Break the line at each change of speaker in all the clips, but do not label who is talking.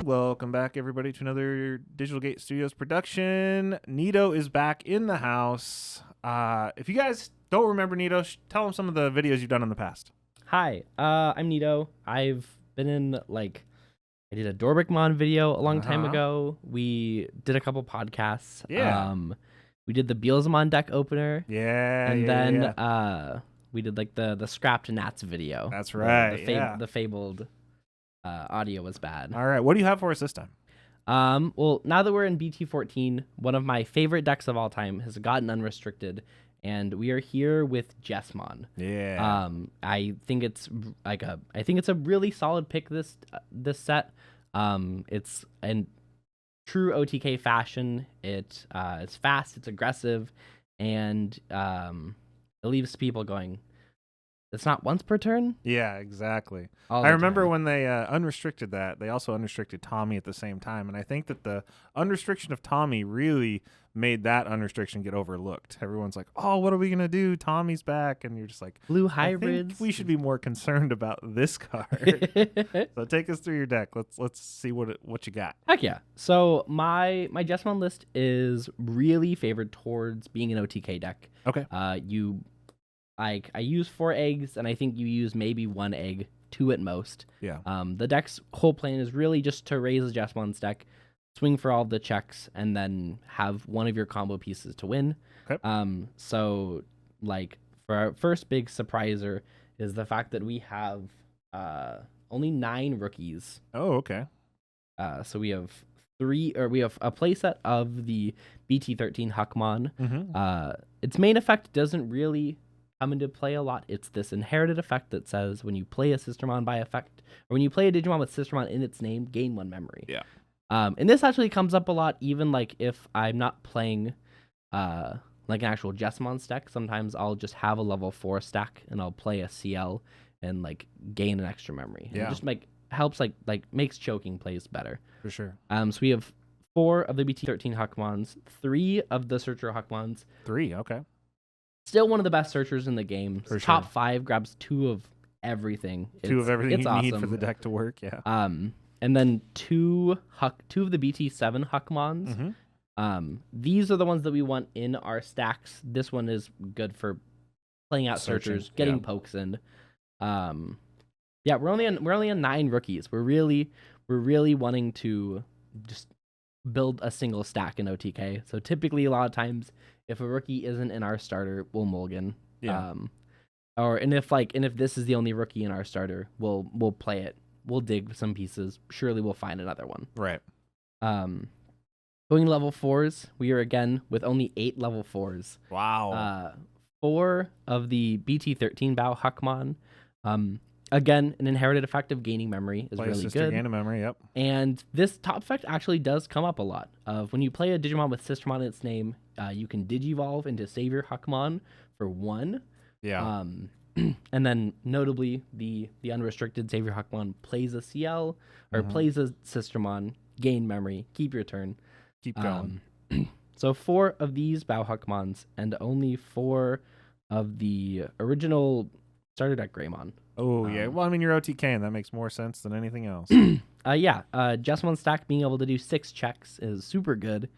Welcome back, everybody, to another Digital Gate Studios production. Neeto is back in the house. If you guys don't remember Neeto, tell them some of the videos you've done in the past.
Hi, I'm Neeto. I've been in, I did a Dorbickmon video a long time ago. We did a couple podcasts.
Yeah.
We did the Beelzemon deck opener.
Yeah.
And then we did, the Scrapped Nats video.
That's right.
The fabled audio was bad.
All right. What do you have for us this time?
Well, now that we're in BT14, one of my favorite decks of all time has gotten unrestricted, and we are here with Jesmon.
Yeah.
I think it's a really solid pick this set. It's in true OTK fashion. It's fast, it's aggressive, and it leaves people going, it's not once per turn?
Yeah, exactly.
I
remember when they unrestricted that, they also unrestricted Tommy at the same time. And I think that the unrestriction of Tommy really made that unrestriction get overlooked. Everyone's like, oh, what are we going to do? Tommy's back. And you're just like,
blue
I
hybrids.
think we should be more concerned about this card. So take us through your deck. Let's see what you got.
Heck yeah. So my Jesmon list is really favored towards being an OTK deck.
Okay.
I use 4 eggs, and I think you use maybe 1 egg, 2 at most.
Yeah.
The deck's whole plan is really just to raise Jesmon's deck, swing for all of the checks, and then have one of your combo pieces to win.
Okay.
So for our first big surpriser is the fact that we have only 9 rookies.
Oh, okay.
So we have we have a playset of the BT13 Huckmon.
Mm-hmm.
Its main effect doesn't really come into play a lot. It's this inherited effect that says when you play a Sistermon by effect, or when you play a Digimon with Sistermon in its name, gain 1 memory.
Yeah.
And this actually comes up a lot, even if I'm not playing an actual Jesmon stack. Sometimes I'll just have a level 4 stack and I'll play a CL and gain an extra memory.
Yeah.
And it just helps makes choking plays better.
For sure.
So we have 4 of the BT13 Huckmons, 3 of the Searcher Huckmons.
3, okay.
Still one of the best searchers in the game.
For
Top
sure.
5 grabs 2 of everything.
2 of everything you
awesome.
need for the deck to work, yeah.
And then 2 of the BT7 Huckmons.
Mm-hmm.
These are the ones that we want in our stacks. This one is good for playing out searchers, getting pokes in. Yeah, we're only on 9 rookies. We're really wanting to just build a single stack in OTK. So typically, a lot of times, if a rookie isn't in our starter, we'll mulligan.
Yeah.
If this is the only rookie in our starter, we'll play it. We'll dig some pieces. Surely we'll find another one.
Right.
Going level 4s, we are again with only 8 level 4s.
Wow.
4 of the BT13 Bao Huckmon. Again, an inherited effect of gaining memory is really good.
Gain a memory, yep.
And this top effect actually does come up a lot. When you play a Digimon with Sistermon in its name, you can Digivolve into SaviorHuckmon for 1.
Yeah.
And then notably, the unrestricted SaviorHuckmon plays a CL or plays a Sistermon, gain memory, keep your turn.
Keep going.
So 4 of these Bao Huckmons and only 4 of the original starter deck Greymon.
Oh, yeah. Well, I mean, you're OTK, and that makes more sense than anything else.
Just one stack being able to do 6 checks is super good,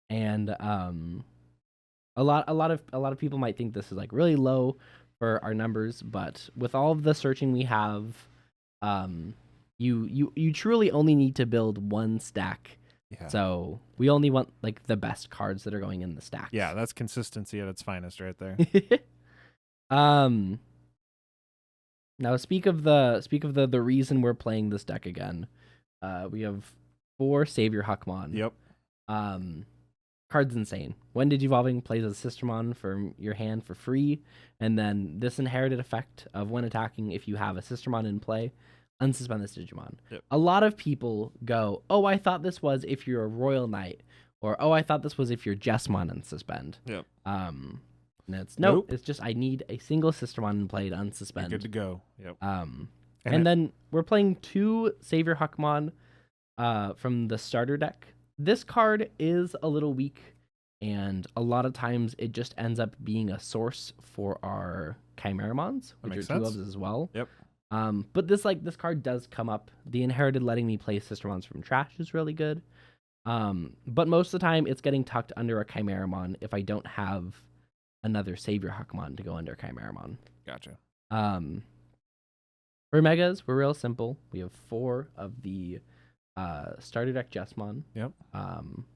and a lot of people might think this is really low for our numbers, but with all of the searching we have, you truly only need to build 1 stack.
Yeah.
So we only want the best cards that are going in the stacks.
Yeah, that's consistency at its finest, right there.
Now speak of the reason we're playing this deck again. We have 4 SaviorHuckmon.
Yep.
Card's insane. When Digivolving plays a Sistermon from your hand for free, and then this inherited effect of when attacking, if you have a Sistermon in play, unsuspend this Digimon.
Yep.
A lot of people go, oh, I thought this was if you're a Royal Knight, or oh, I thought this was if you're Jesmon and suspend.
Yep.
And it's nope. It's just I need a single Sistermon in play to unsuspend.
You're good to go. Yep.
And then we're playing 2 SaviorHuckmon from the starter deck. This card is a little weak, and a lot of times it just ends up being a source for our Chimeramons, which are 2 ofs as well.
Yep.
But this card does come up. The Inherited letting me play Sistermons from trash is really good. But most of the time it's getting tucked under a Chimeramon if I don't have another SaviorHuckmon to go under Chimeramon.
Gotcha.
For Megas, we're real simple. We have 4 of the starter deck Jesmon.
Yep.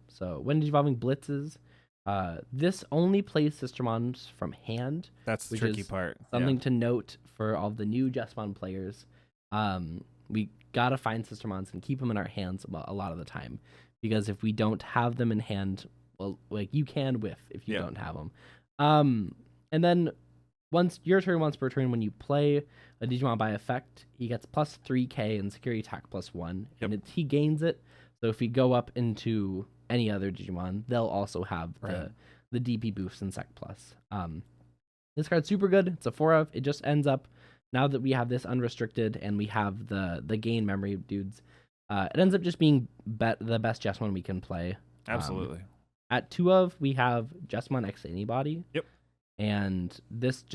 So when evolving blitzes, this only plays Sistermons from hand.
That's the tricky part.
Something to note for all the new Jesmon players. We gotta find Sistermons and keep them in our hands a lot of the time, because if we don't have them in hand, well, like you can whiff if you don't have them. And then once per turn, when you play a Digimon by effect, he gets plus 3k and security attack plus 1, and he gains it. So if we go up into any other Digimon, they'll also have the DP boosts and Sec plus. This card's super good. It's a 4-of. It just ends up, now that we have this unrestricted and we have the gain memory dudes, it ends up just being the best Jesmon we can play.
Absolutely.
At 2-of, we have Jesmon X Anybody.
Yep.
And this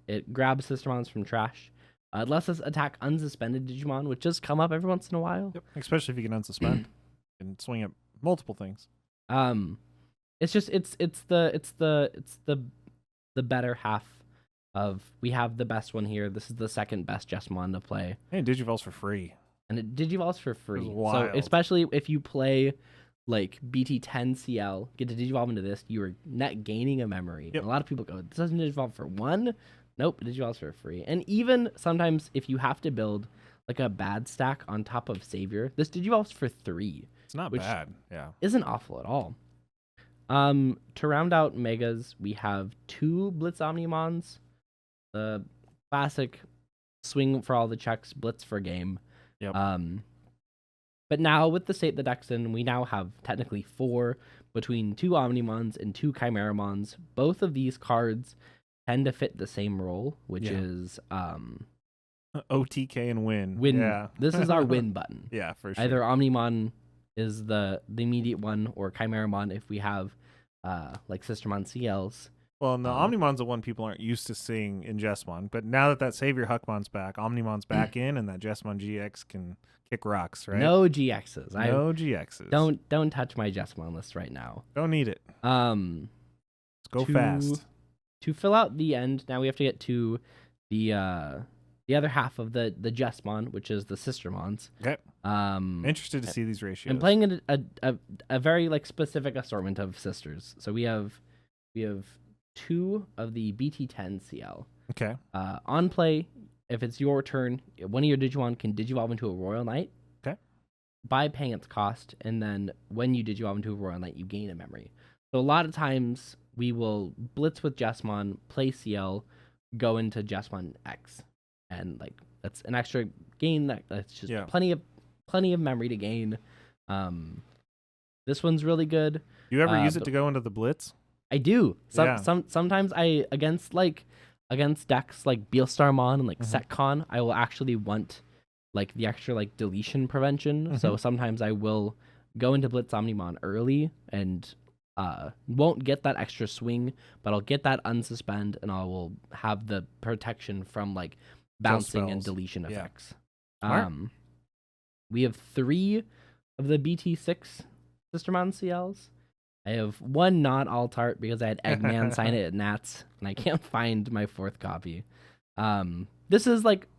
it grabs Sistermons from trash. It lets us attack unsuspended Digimon, which does come up every once in a while.
Yep. Especially if you can unsuspend and swing at multiple things.
It's the better half of, we have the best one here. This is the second best Jesmon to play.
And it digivolves for free.
And it digivolves for free.
Wild.
So especially if you play like BT10 CL, get to digivolve into this, you are net gaining a memory.
Yep.
A lot of people go, this doesn't digivolve for 1. Nope, it digivolves for free. And even sometimes if you have to build like a bad stack on top of Savior, this digivolves for 3.
It's not bad. Yeah.
Isn't awful at all. To round out Megas, we have 2 Blitz Omnimons. The classic swing for all the checks, blitz for game.
Yep.
But now with the state the deck's in, we now have technically 4 between 2 Omnimons and 2 Chimeramons. Both of these cards tend to fit the same role, which is
OTK and win.
Yeah. This is our win button.
Yeah, for sure.
Either Omnimon is the immediate one, or Chimeramon if we have like Sistermon CLs.
Well, and the Omnimon's the one people aren't used to seeing in Jesmon, but now that SaviorHuckmon's back, Omnimon's back in, and that Jesmon GX can kick rocks, right?
No GXs.
No GXs.
Don't touch my Jesmon list right now.
Don't need it.
Let's
go fast.
To fill out the end, now we have to get to the other half of the Jesmon, which is the Sistermons.
Okay. Interested to see these ratios.
I'm playing a very like specific assortment of sisters. So we have 2 of the BT10 CL.
Okay.
On play, if it's your turn, one of your Digimon can digivolve into a Royal Knight.
Okay.
By paying its cost, and then when you digivolve into a Royal Knight, you gain a memory. So a lot of times we will blitz with Jesmon, play CL, go into Jesmon X, and like that's an extra gain. That's just plenty of memory to gain. This one's really good.
You ever use it to go into the blitz?
I do. Sometimes against decks like Beelstarmon and like Setcon, I will actually want like the extra like deletion prevention. So sometimes I will go into Blitz Omnimon early and won't get that extra swing, but I'll get that unsuspend and I will have the protection from like bouncing and deletion effects. We have 3 of the BT6 Sistermon CLs. I have 1 not alt art because I had Eggman sign it at Nats, and I can't find my 4th copy. This is like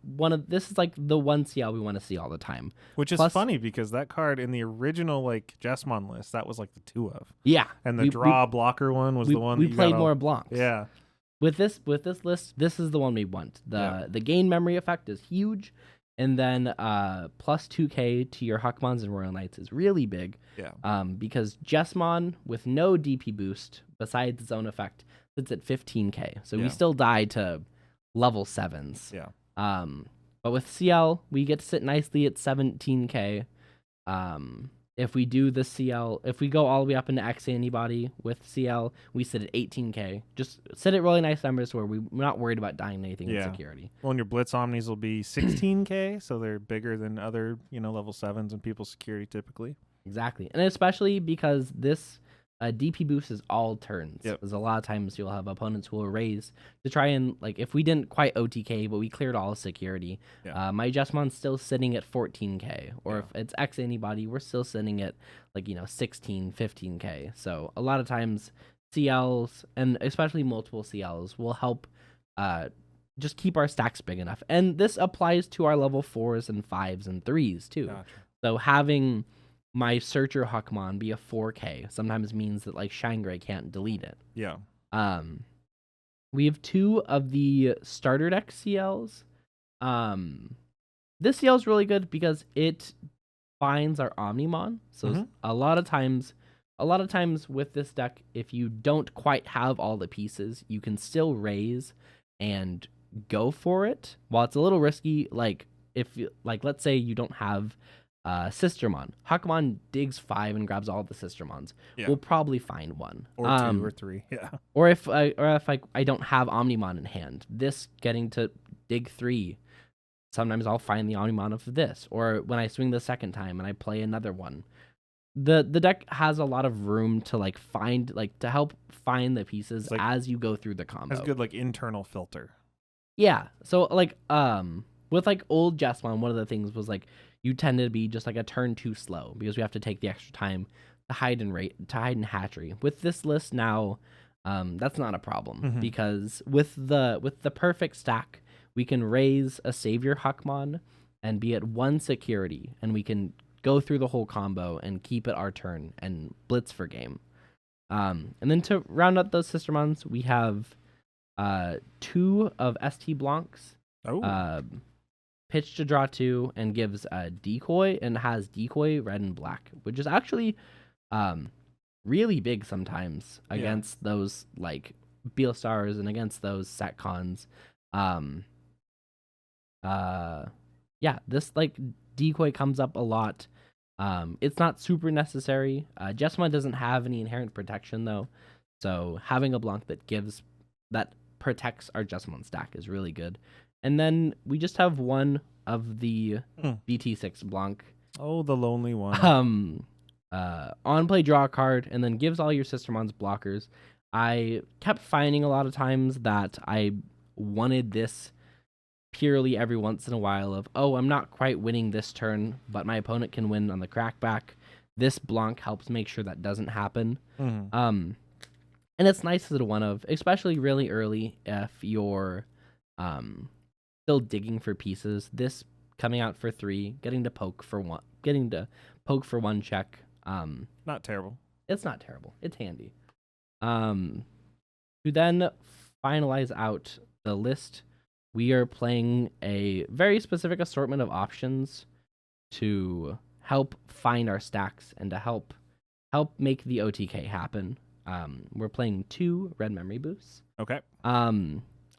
the one CL we want to see all the time.
Which is funny because that card in the original like Jesmon list, that was like the 2-of.
Yeah.
And the blocker one was the one
we played more Blancs.
Yeah.
With this list, this is the one we want. The gain memory effect is huge. And then plus 2k to your Huckmons and Royal Knights is really big.
Yeah.
Because Jesmon with no DP boost besides its own effect sits at 15k. So we still die to level 7s.
Yeah.
But with CL, we get to sit nicely at 17k. If we do the CL, if we go all the way up into X Antibody with CL, we sit at 18k. Just sit at really nice numbers where we're not worried about dying to anything in security.
Well, and your Blitz Omnis will be 16k, so they're bigger than other, level 7s and people's security typically.
Exactly. And especially because this DP boost is all turns.
Yep.
There's a lot of times you'll have opponents who will raise to try and, like, if we didn't quite OTK, but we cleared all security, my Jesmon's still sitting at 14k. Or if it's X antibody, we're still sitting at, like, 16, 15k. So a lot of times CLs, and especially multiple CLs, will help just keep our stacks big enough. And this applies to our level 4s and 5s and 3s, too.
Gotcha.
So having my SaviorHuckmon be a 4K sometimes means that, like, Shangray can't delete it.
Yeah.
We have 2 of the starter deck CLs. This CL is really good because it finds our Omnimon. So a lot of times with this deck, if you don't quite have all the pieces, you can still raise and go for it. While it's a little risky, like, if you, like, let's say you don't have Sistermon. Huckmon digs 5 and grabs all the Sistermons. Yeah. We'll probably find one.
Or 2 or 3, yeah.
Or if I don't have Omnimon in hand, this getting to dig 3, sometimes I'll find the Omnimon of this. Or when I swing the second time and I play another one. The deck has a lot of room to, like, find, like, to help find the pieces, like, as you go through the combo.
Has good, like, internal filter.
Yeah. So, like, with, like, old Jesmon, one of the things was, like, you tend to be just, like, a turn too slow because we have to take the extra time to hide in hatchery. With this list now, that's not a problem because with the perfect stack, we can raise a SaviorHuckmon and be at 1 security, and we can go through the whole combo and keep it our turn and blitz for game. And then to round out those Sistermons, we have 2 of ST Blancs.
Oh.
Pitch to draw 2 and gives a decoy, and has decoy red and black, which is actually really big sometimes against those, like, Beelstars and against those Setcons. This, like, decoy comes up a lot. It's not super necessary. Jesmon doesn't have any inherent protection though, so having a Blanc that protects our Jesmon stack is really good. And then we just have 1 of the BT6 Blanc.
Oh, the lonely one.
On play, draw a card, and then gives all your Sistermons blockers. I kept finding a lot of times that I wanted this purely every once in a while of, oh, I'm not quite winning this turn, but my opponent can win on the crackback. This Blanc helps make sure that doesn't happen. And it's nice as a one of, especially really early if you're still digging for pieces. This coming out for 3, getting to poke for 1 check.
Not terrible.
It's not terrible. It's handy. To then finalize out the list, we are playing a very specific assortment of options to help find our stacks and to help make the OTK happen. We're playing 2 red memory boosts.
Okay.
I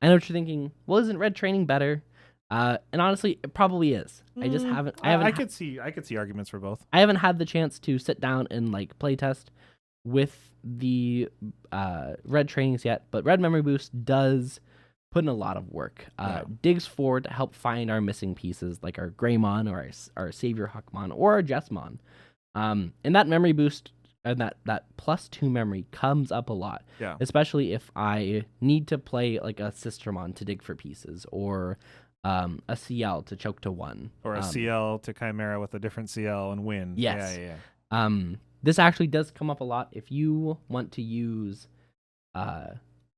know what you're thinking. Well, isn't red training better? And honestly, it probably is. I just haven't.
I could see arguments for both.
I haven't had the chance to sit down and, like, play test with the red trainings yet, but red memory boost does put in a lot of work. Digs forward to help find our missing pieces, like our Greymon or our SaviorHuckmon or our Jesmon. And that memory boost and that +2 memory comes up a lot. Yeah. Especially if I need to play, like, a Sistermon to dig for pieces, or a CL to choke to 1.
Or a CL to Chimera with a different CL and win.
Yes. Yeah. This actually does come up a lot. If you want to use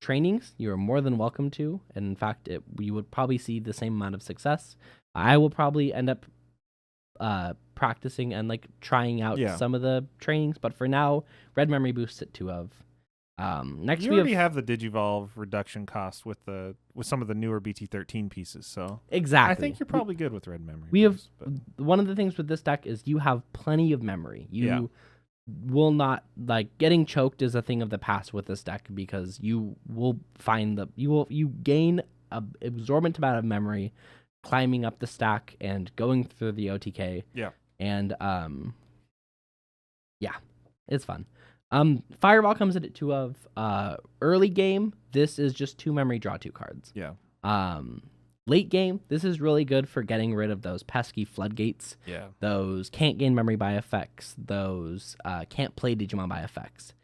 trainings, you're more than welcome to. And in fact, you would probably see the same amount of success. I will probably end up practicing and, like, trying out some of the trainings, but for now, red memory boost at 2 of. Next,
you already have the Digivolve reduction cost with some of the newer BT13 pieces, so
exactly.
I think you're probably good with red memory.
One of the things with this deck is you have plenty of memory. You will not, like, getting choked is a thing of the past with this deck, because you will you gain an exorbitant amount of memory climbing up the stack and going through the OTK. Yeah. And it's fun. Fireball comes in at 2 of. Early game, this is just 2 memory, draw 2 cards. Yeah. Late game, this is really good for getting rid of those pesky floodgates. Yeah. Those can't gain memory by effects. Those can't play Digimon by effects.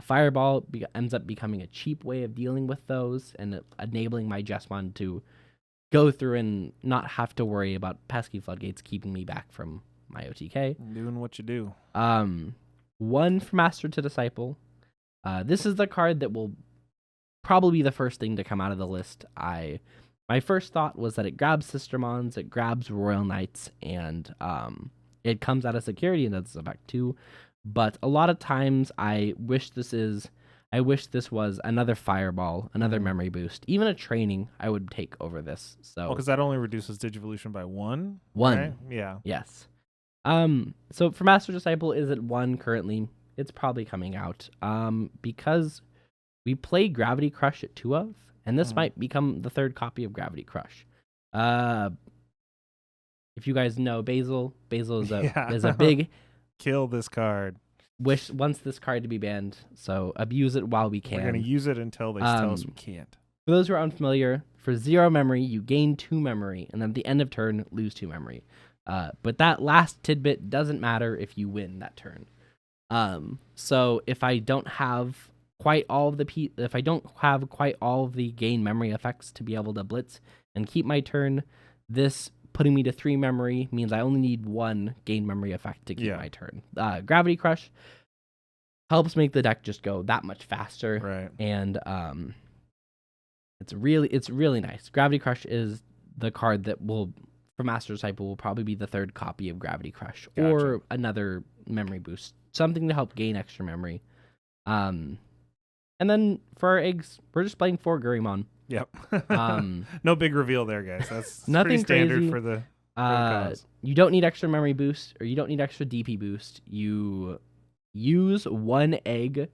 Fireball ends up becoming a cheap way of dealing with those and enabling my Jesmon to go through and not have to worry about pesky floodgates keeping me back from my OTK.
Doing what you do.
1 for Master to Disciple. This is the card that will probably be the first thing to come out of the list. My first thought was that it grabs Sistermons, it grabs Royal Knights, and it comes out of security, and that's effect too. But a lot of times, I wish this was another Fireball, another memory boost, even a training. I would take over this. So
because that only reduces Digivolution by 1.
1,
right? Yeah.
Yes. So for Master Disciple, is it 1 currently? It's probably coming out. Because we play Gravity Crush at 2 of, and this might become the 3rd copy of Gravity Crush. If you guys know Basil is a big
kill this card.
Wants this card to be banned, so abuse it while we can.
We're gonna use it until they tell us we can't.
For those who are unfamiliar, for 0 memory, you gain 2 memory, and then at the end of turn, lose 2 memory. But that last tidbit doesn't matter if you win that turn. So if I don't have quite all of the gain memory effects to be able to blitz and keep my turn, this putting me to 3 memory means I only need 1 gain memory effect to keep my turn. Gravity Crush helps make the deck just go that much faster.
Right.
And it's really nice. Gravity Crush is the card that will, for Master Disciple, will probably be the 3rd copy of Gravity Crush. Gotcha. Or another memory boost. Something to help gain extra memory. And then for our eggs, we're just playing 4 Gurymon.
Yep. No big reveal there, guys. That's
nothing
pretty standard
crazy.
for the cause.
You don't need extra memory boost, or you don't need extra DP boost. You use 1 egg,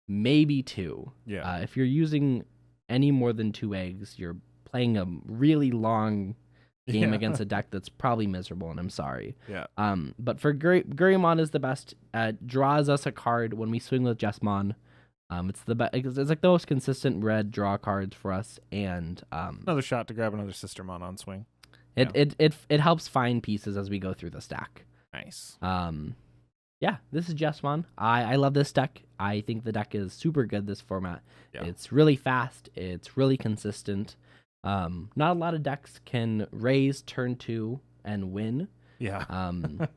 maybe 2.
Yeah.
If you're using any more than 2 eggs, you're playing a really long game against a deck that's probably miserable, and I'm sorry.
Yeah.
But for Gurymon is the best. Draws us a card when we swing with Jesmon. It's the best. It's like the most consistent red draw cards for us, and
another shot to grab another Sistermon on swing.
It helps find pieces as we go through the stack.
Nice.
Yeah, this is Jesmon. I love this deck. I think the deck is super good this format.
Yeah.
It's really fast. It's really consistent. Not a lot of decks can raise turn 2 and win.
Yeah.
And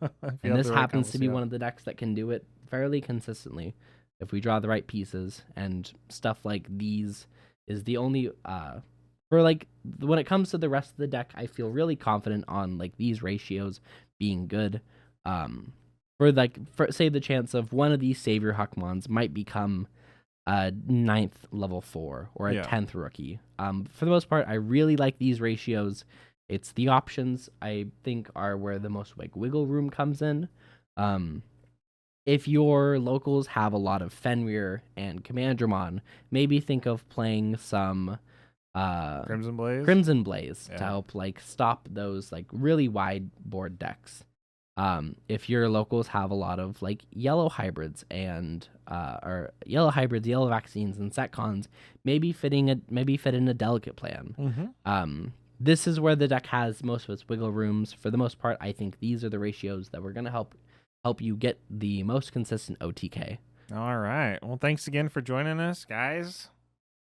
this happens to be one of the decks that can do it fairly consistently if we draw the right pieces, and stuff like these is the only for like when it comes to the rest of the deck, I feel really confident on like these ratios being good. For say the chance of one of these SaviorHuckmons might become a 9th level 4 or a 10th rookie. For the most part, I really like these ratios. It's the options I think are where the most like wiggle room comes in. If your locals have a lot of Fenrir and Commandramon, maybe think of playing some
Crimson Blaze
to help like stop those like really wide board decks. If your locals have a lot of like yellow hybrids and yellow vaccines and setcons, maybe fit in a delicate plan.
Mm-hmm.
This is where the deck has most of its wiggle rooms. For the most part, I think these are the ratios that we're gonna help you get the most consistent OTK.
All right. Well, thanks again for joining us, guys.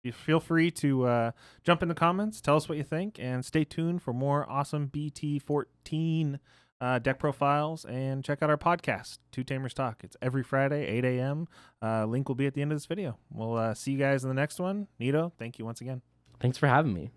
You feel free to jump in the comments, tell us what you think, and stay tuned for more awesome BT14 deck profiles, and check out our podcast, Two Tamers Talk. It's every Friday, 8 a.m. Link will be at the end of this video. We'll see you guys in the next one. Neeto, thank you once again.
Thanks for having me.